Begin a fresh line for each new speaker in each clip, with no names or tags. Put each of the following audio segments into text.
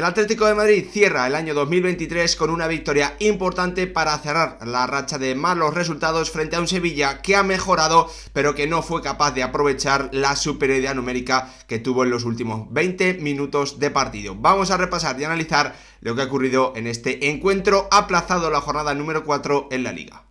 El Atlético de Madrid cierra el año 2023 con una victoria importante para cerrar la racha de malos resultados frente a un Sevilla que ha mejorado pero que no fue capaz de aprovechar la superioridad numérica que tuvo en los últimos 20 minutos de partido. Vamos a repasar y analizar lo que ha ocurrido en este encuentro aplazado la jornada número 4 en la Liga.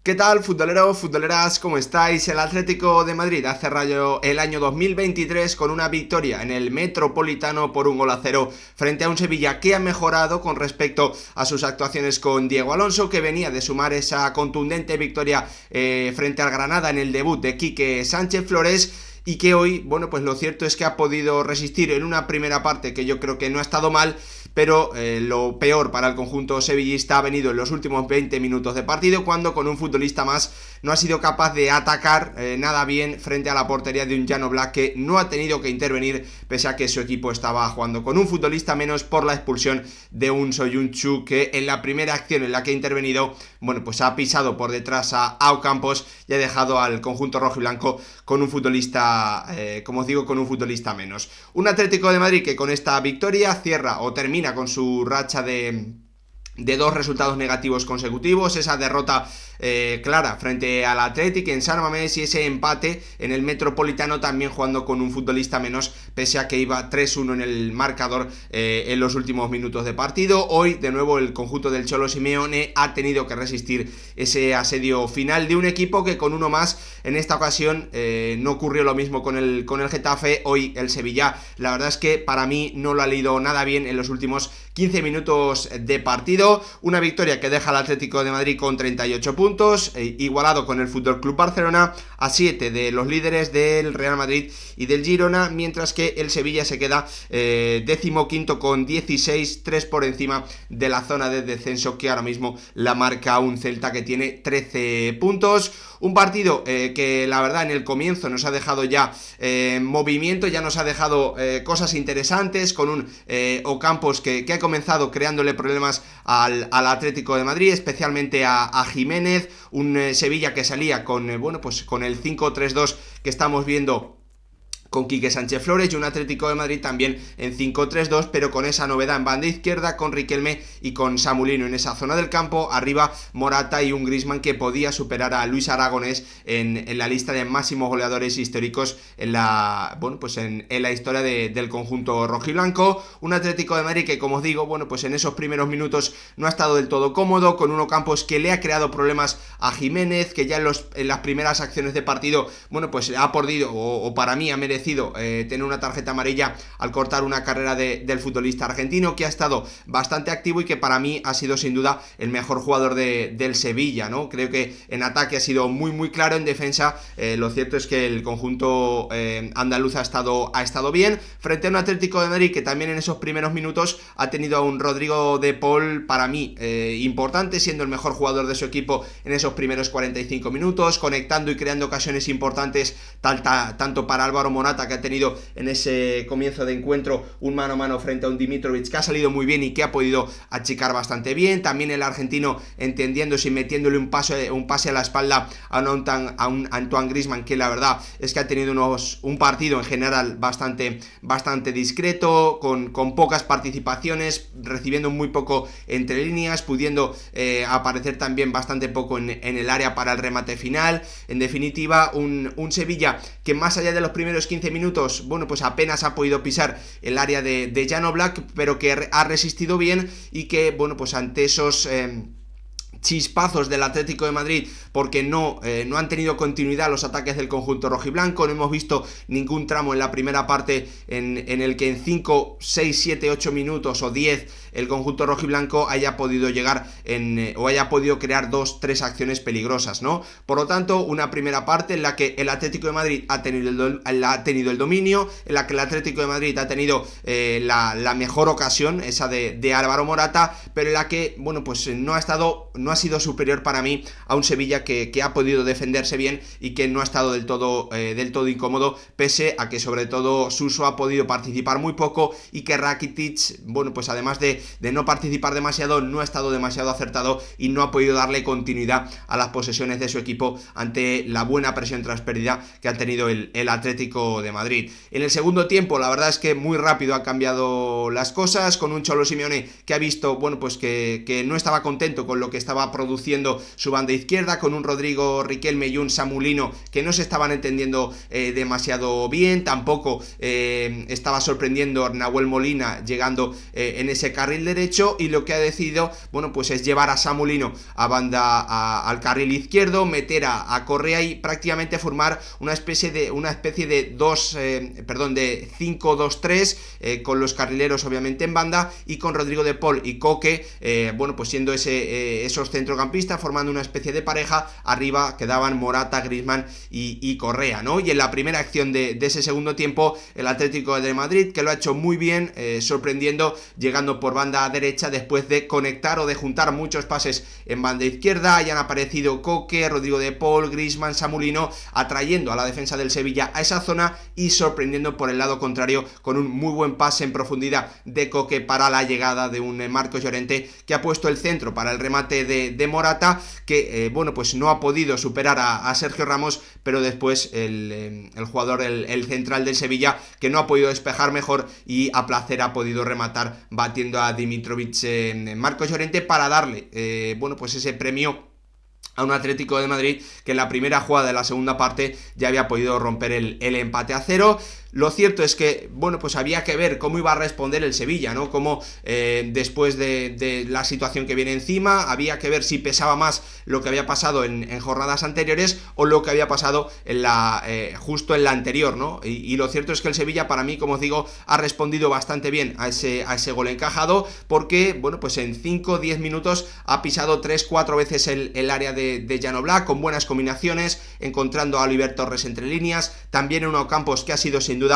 ¿Qué tal, futboleros, futboleras? ¿Cómo estáis? El Atlético de Madrid ha cerrado el año 2023 con una victoria en el Metropolitano por 1-0 frente a un Sevilla que ha mejorado con respecto a sus actuaciones con Diego Alonso, que venía de sumar esa contundente victoria frente al Granada en el debut de Quique Sánchez Flores, y que hoy, bueno, pues lo cierto es que ha podido resistir en una primera parte que yo creo que no ha estado mal, pero lo peor para el conjunto sevillista ha venido en los últimos 20 minutos de partido, cuando con un futbolista más no ha sido capaz de atacar nada bien frente a la portería de un Jan Oblak, que no ha tenido que intervenir pese a que su equipo estaba jugando con un futbolista menos por la expulsión de un Soyuncu, que en la primera acción en la que ha intervenido, bueno, pues ha pisado por detrás a Ocampos y ha dejado al conjunto rojiblanco con un futbolista, como os digo, con un futbolista menos. Un Atlético de Madrid que con esta victoria cierra o termina con su racha de dos resultados negativos consecutivos, esa derrota clara frente al Athletic en San Mamés y ese empate en el Metropolitano también jugando con un futbolista menos, pese a que iba 3-1 en el marcador en los últimos minutos de partido. Hoy de nuevo el conjunto del Cholo Simeone ha tenido que resistir ese asedio final de un equipo que con uno más en esta ocasión no ocurrió lo mismo con el Getafe. Hoy el Sevilla, la verdad es que para mí no lo ha leído nada bien en los últimos 15 minutos de partido. Una victoria que deja al Atlético de Madrid con 38 puntos, igualado con el FC Barcelona, a 7 de los líderes del Real Madrid y del Girona, mientras que el Sevilla se queda 15º con 16, 3 por encima de la zona de descenso, que ahora mismo la marca un Celta que tiene 13 puntos. Un partido que la verdad en el comienzo nos ha dejado ya movimiento, ya nos ha dejado cosas interesantes, con un Ocampos que ha comenzado creándole problemas al Atlético de Madrid, especialmente a Jiménez. Un Sevilla que salía con, bueno, pues con el 5-3-2 que estamos viendo con Quique Sánchez Flores, y un Atlético de Madrid también en 5-3-2, pero con esa novedad en banda izquierda, con Riquelme y con Samulino en esa zona del campo, arriba Morata y un Griezmann que podía superar a Luis Aragonés en la lista de máximos goleadores históricos en la, bueno, pues en la historia del conjunto rojiblanco. Un Atlético de Madrid que, como os digo, bueno, pues en esos primeros minutos no ha estado del todo cómodo, con un Ocampos que le ha creado problemas a Jiménez, que ya en las primeras acciones de partido, bueno, pues ha perdido, o para mí ha merecido tener una tarjeta amarilla al cortar una carrera del futbolista argentino, que ha estado bastante activo y que para mí ha sido sin duda el mejor jugador del Sevilla, ¿no? Creo que en ataque ha sido muy muy claro, en defensa lo cierto es que el conjunto andaluz ha estado bien, frente a un Atlético de Madrid que también en esos primeros minutos ha tenido a un Rodrigo de Paul, para mí importante, siendo el mejor jugador de su equipo en esos primeros 45 minutos, conectando y creando ocasiones importantes tanto para Álvaro Morata, que ha tenido en ese comienzo de encuentro un mano a mano frente a un Dimitrovic que ha salido muy bien y que ha podido achicar bastante bien. También el argentino entendiéndose y metiéndole un pase a la espalda a un Antoine Griezmann, que la verdad es que ha tenido un partido en general bastante discreto, con pocas participaciones, recibiendo muy poco entre líneas, pudiendo aparecer también bastante poco en el área para el remate final. En definitiva, un Sevilla que más allá de los primeros 15 minutos, bueno, pues apenas ha podido pisar el área de Jan Oblak, pero que ha resistido bien y que, bueno, pues ante esos chispazos del Atlético de Madrid, porque no han tenido continuidad los ataques del conjunto rojiblanco. No hemos visto ningún tramo en la primera parte en el que en 5, 6, 7, 8 minutos o 10 el conjunto rojiblanco haya podido llegar o haya podido crear 2-3 acciones peligrosas, ¿no? Por lo tanto, una primera parte en la que el Atlético de Madrid ha tenido el dominio, en la que el Atlético de Madrid ha tenido la mejor ocasión, esa de Álvaro Morata, pero en la que, bueno, pues no ha no ha sido superior para mí a un Sevilla que ha podido defenderse bien y que no ha estado del todo incómodo, pese a que sobre todo Suso ha podido participar muy poco y que Rakitic, bueno, pues además de no participar demasiado, no ha estado demasiado acertado y no ha podido darle continuidad a las posesiones de su equipo ante la buena presión tras pérdida que ha tenido el Atlético de Madrid. En el segundo tiempo, la verdad es que muy rápido ha cambiado las cosas, con un Cholo Simeone que ha visto, bueno, pues que no estaba contento con lo que estaba produciendo su banda izquierda, con un Rodrigo Riquelme y un Samu Lino que no se estaban entendiendo demasiado bien, tampoco estaba sorprendiendo Nahuel Molina llegando en ese carril derecho, y lo que ha decidido, bueno, pues es llevar a Samu Lino a al carril izquierdo, meter a Correa y prácticamente formar una especie de 5-2-3 con los carrileros obviamente en banda y con Rodrigo de Paul y Coque, bueno, pues siendo esos centrocampistas, formando una especie de pareja. Arriba quedaban Morata, Griezmann y Correa, ¿no? Y en la primera acción de ese segundo tiempo, el Atlético de Madrid, que lo ha hecho muy bien, sorprendiendo, llegando por banda derecha después de conectar o de juntar muchos pases en banda izquierda. Hayan aparecido Coque, Rodrigo de Paul, Griezmann, Samu Lino, atrayendo a la defensa del Sevilla a esa zona y sorprendiendo por el lado contrario con un muy buen pase en profundidad de Coque para la llegada de un Marcos Llorente, que ha puesto el centro para el remate de Morata, que bueno, pues no ha podido superar a Sergio Ramos, pero después el jugador, el central del Sevilla, que no ha podido despejar mejor y a placer ha podido rematar batiendo a Dimitrovic, Marcos Llorente, para darle bueno, pues ese premio a un Atlético de Madrid que en la primera jugada de la segunda parte ya había podido romper el empate a 0. Lo cierto es que, bueno, pues había que ver cómo iba a responder el Sevilla, ¿no? Cómo después de la situación que viene encima, había que ver si pesaba más lo que había pasado en jornadas anteriores o lo que había pasado justo en la anterior, ¿no? Y lo cierto es que el Sevilla, para mí, como os digo, ha respondido bastante bien a ese gol encajado, porque, bueno, pues en 5-10 minutos ha pisado 3-4 veces el área de Jan Oblak, con buenas combinaciones, encontrando a Oliver Torres entre líneas, también en Ocampos, que ha sido sin duda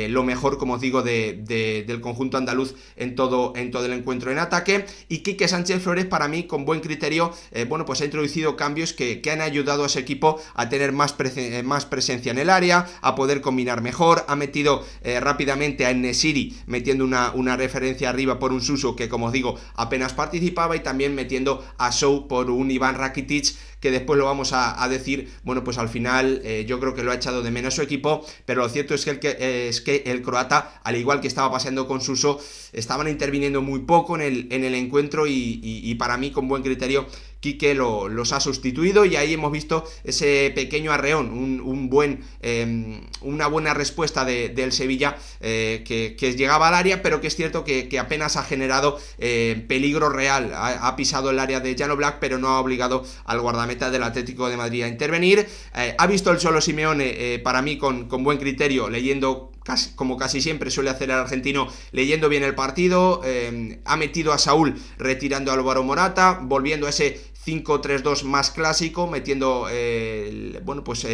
lo mejor, como os digo, del conjunto andaluz en todo el encuentro en ataque. Y Quique Sánchez Flores, para mí, con buen criterio, bueno, pues ha introducido cambios que han ayudado a ese equipo a tener más presencia en el área, a poder combinar mejor. Ha metido rápidamente a En-Nesyri, metiendo una referencia arriba por un Suso que, como os digo, apenas participaba, y también metiendo a Show por un Iván Rakitic, que después lo vamos a decir, bueno, pues al final yo creo que lo ha echado de menos su equipo, pero lo cierto es que el croata, al igual que estaba pasando con Suso, estaban interviniendo muy poco en el encuentro, y para mí, con buen criterio, Quique los ha sustituido, y ahí hemos visto ese pequeño arreón, una buena respuesta del Sevilla, que llegaba al área, pero que es cierto que apenas ha generado peligro real. Ha pisado el área de Jan Oblak, pero no ha obligado al guardameta del Atlético de Madrid a intervenir. Ha visto el Cholo Simeone, para mí, con buen criterio, leyendo, como casi siempre suele hacer el argentino, leyendo bien el partido. Ha metido a Saúl retirando a Álvaro Morata, volviendo a ese 5-3-2 más clásico, metiendo bueno, pues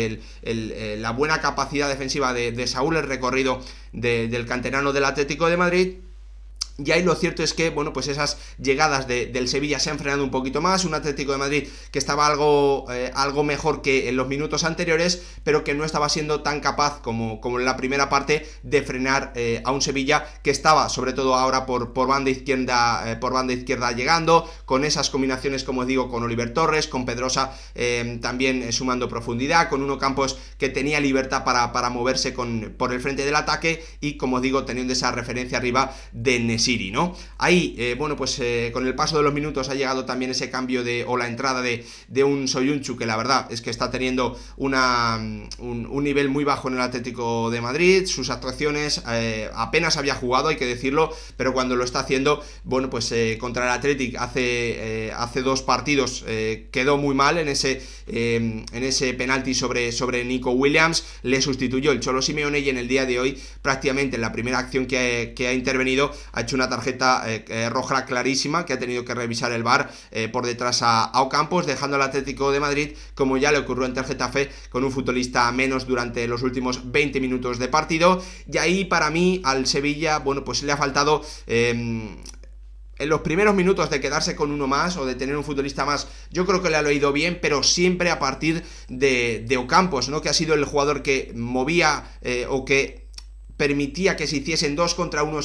la buena capacidad defensiva de Saúl, el recorrido del canterano del Atlético de Madrid. Y ahí lo cierto es que, bueno, pues esas llegadas del Sevilla se han frenado un poquito más. Un Atlético de Madrid que estaba algo mejor que en los minutos anteriores, pero que no estaba siendo tan capaz como en la primera parte de frenar a un Sevilla que estaba, sobre todo ahora, por banda izquierda llegando, con esas combinaciones, como os digo, con Oliver Torres, con Pedrosa también sumando profundidad, con un Ocampos que tenía libertad para moverse por el frente del ataque, y, como os digo, teniendo esa referencia arriba de En-Nesyri, ¿no? Ahí, bueno, pues con el paso de los minutos ha llegado también ese cambio o la entrada de un Soyuncu, que la verdad es que está teniendo un nivel muy bajo en el Atlético de Madrid. Sus actuaciones, apenas había jugado, hay que decirlo, pero cuando lo está haciendo, bueno, pues contra el Athletic hace 2 partidos quedó muy mal en ese penalti sobre Nico Williams. Le sustituyó el Cholo Simeone, y en el día de hoy, prácticamente en la primera acción que ha intervenido, ha hecho una tarjeta roja clarísima, que ha tenido que revisar el VAR por detrás a Ocampos, dejando al Atlético de Madrid, como ya le ocurrió ante el Getafe, con un futbolista menos durante los últimos 20 minutos de partido. Y ahí, para mí, al Sevilla, bueno, pues le ha faltado en los primeros minutos de quedarse con uno más o de tener un futbolista más, yo creo que le ha ido bien, pero siempre a partir de Ocampos, ¿no? Que ha sido el jugador que movía o que permitía que se hiciesen 2 contra 1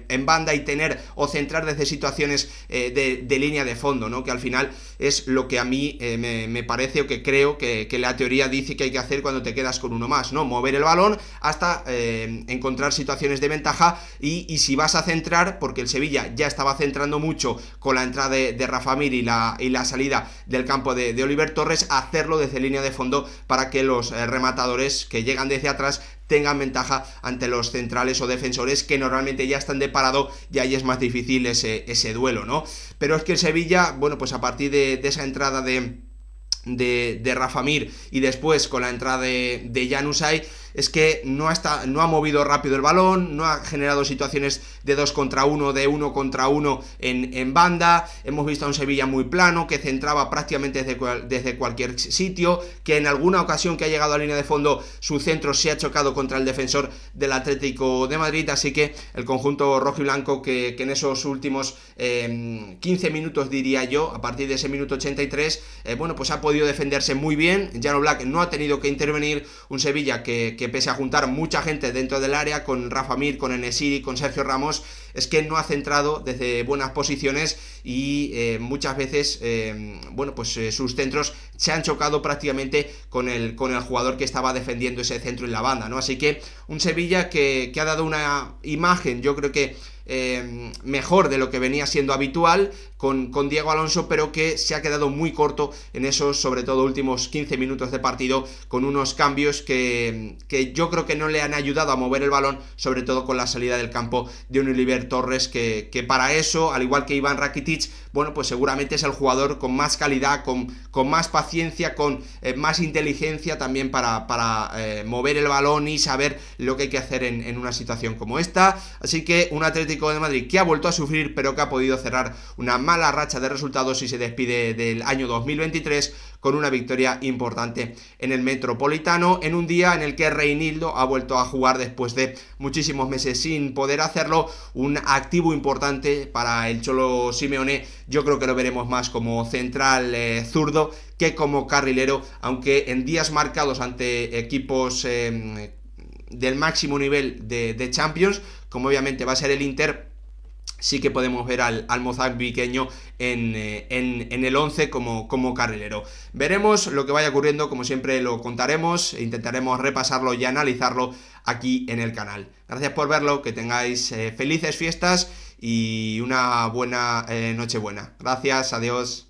en banda y tener o centrar desde situaciones de línea de fondo, ¿no? Que al final es lo que a mí me parece o que creo que la teoría dice que hay que hacer cuando te quedas con uno más, ¿no? Mover el balón hasta encontrar situaciones de ventaja y si vas a centrar, porque el Sevilla ya estaba centrando mucho con la entrada de Rafa Mir y la salida del campo de Oliver Torres, hacerlo desde línea de fondo para que los rematadores que llegan desde atrás tengan ventaja ante los centrales o defensores que normalmente ya están de parado y ahí es más difícil ese duelo, ¿no? Pero es que el Sevilla, bueno, pues a partir de esa entrada de Rafa Mir y después con la entrada de Januzaj, es que no ha movido rápido el balón, no ha generado situaciones de 2 contra 1, de 1 contra 1 en banda. Hemos visto a un Sevilla muy plano, que centraba prácticamente desde cualquier sitio, que en alguna ocasión que ha llegado a línea de fondo su centro se ha chocado contra el defensor del Atlético de Madrid, así que el conjunto rojiblanco que en esos últimos 15 minutos, diría yo, a partir de ese minuto 83, bueno, pues ha podido defenderse muy bien. Jan Oblak no ha tenido que intervenir, un Sevilla que pese a juntar mucha gente dentro del área, con Rafa Mir, con En-Nesyri, con Sergio Ramos, es que no ha centrado desde buenas posiciones y muchas veces, bueno, pues sus centros se han chocado prácticamente con el jugador que estaba defendiendo ese centro en la banda, ¿no? Así que un Sevilla que ha dado una imagen, yo creo que mejor de lo que venía siendo habitual con Diego Alonso, pero que se ha quedado muy corto en esos, sobre todo, últimos 15 minutos de partido, con unos cambios que yo creo que no le han ayudado a mover el balón, sobre todo con la salida del campo de un Oliver Torres, que para eso, al igual que Iván Rakitic, bueno, pues seguramente es el jugador con más calidad, con más paciencia, con más inteligencia también para mover el balón y saber lo que hay que hacer en una situación como esta. Así que un Atlético de Madrid que ha vuelto a sufrir, pero que ha podido cerrar una mala racha de resultados y se despide del año 2023 con una victoria importante en el Metropolitano, en un día en el que Reinildo ha vuelto a jugar después de muchísimos meses sin poder hacerlo, un activo importante para el Cholo Simeone. Yo creo que lo veremos más como central zurdo que como carrilero, aunque en días marcados ante equipos del máximo nivel de Champions, como obviamente va a ser el Inter, sí que podemos ver al mozambiqueño en el 11 como carrilero. Veremos lo que vaya ocurriendo, como siempre lo contaremos e intentaremos repasarlo y analizarlo aquí en el canal. Gracias por verlo, que tengáis felices fiestas y una buena Nochebuena. Gracias, adiós.